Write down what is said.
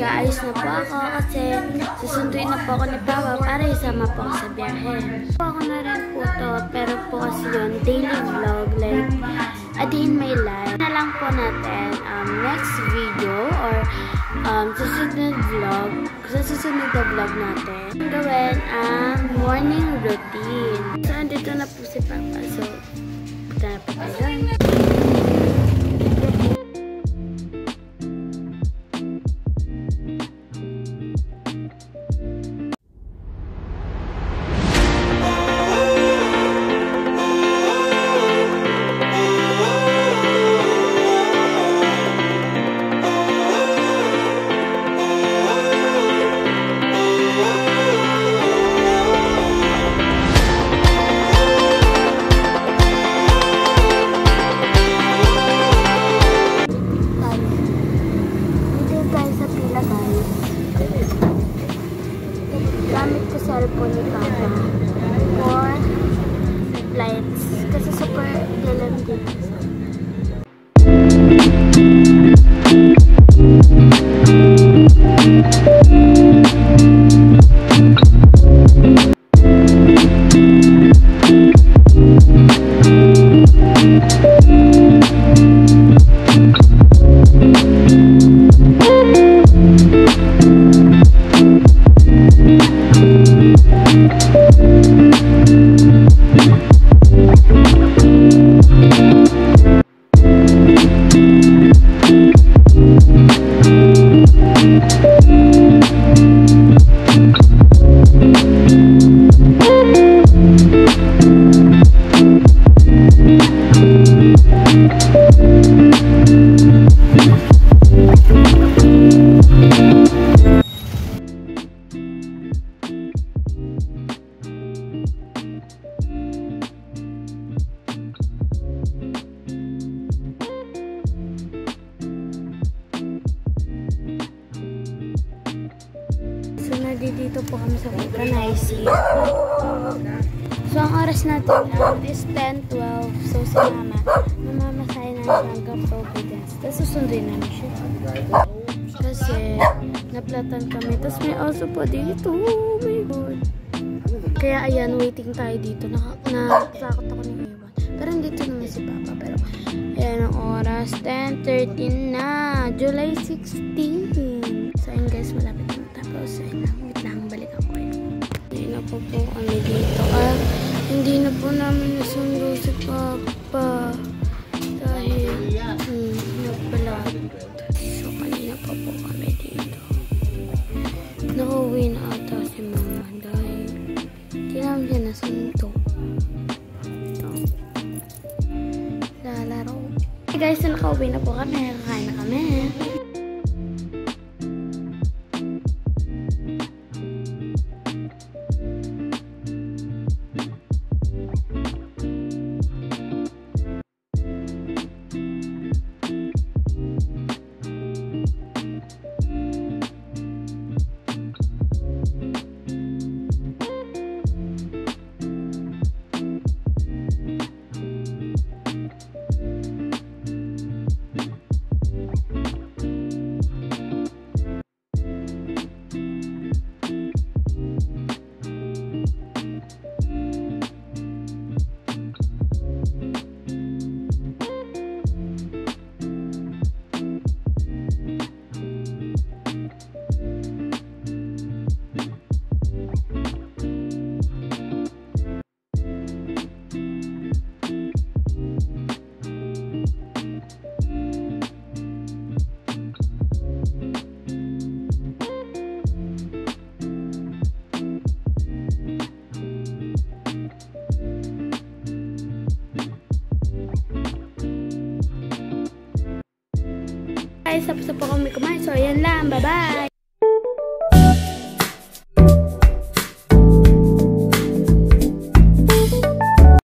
Mag-aayos na po ako kasi susunduin na po ako ni Papa para isama po ako sa biyahe. Ako na rin po to, pero po kasi yun, daily vlog, like, a day in my life. Na lang po natin next video or sa susunod na vlog natin. Gawin ang morning routine. So, andito na po si Papa. So, punta na po tayo. Gamit ko cellphone ni Papa for flights kasi super dalam dito. Dito po kami sa Vulcanize. So, ang oras natin is 10:12. So, si Mama, mamamasahe na siya hanggang Providence. Tapos, susunduin namin siya. Kasi, naplatan kami. Tapos, may aso po dito. Oh my God. Kaya, ayan, waiting tayo dito. Nakasakot ako ng iwan. Pero, dito naman si Papa. Pero, ayan ang oras. 10:13 na. July 16. So, ayun guys, malapit na tapos. Ayun na. Balik ako eh. Hindi na po kami dito. Hindi na po namin nasundo si Papa. Dahil, nagbalat. So, kanina pa po kami dito. Nakauwi na ata si Mama dahil hindi namin siya nasundo. Lalaro. Hey guys, so nakauwi na po kami. Kakain na kami. Tapos na po kami kumain. So, ayan lang. Bye-bye!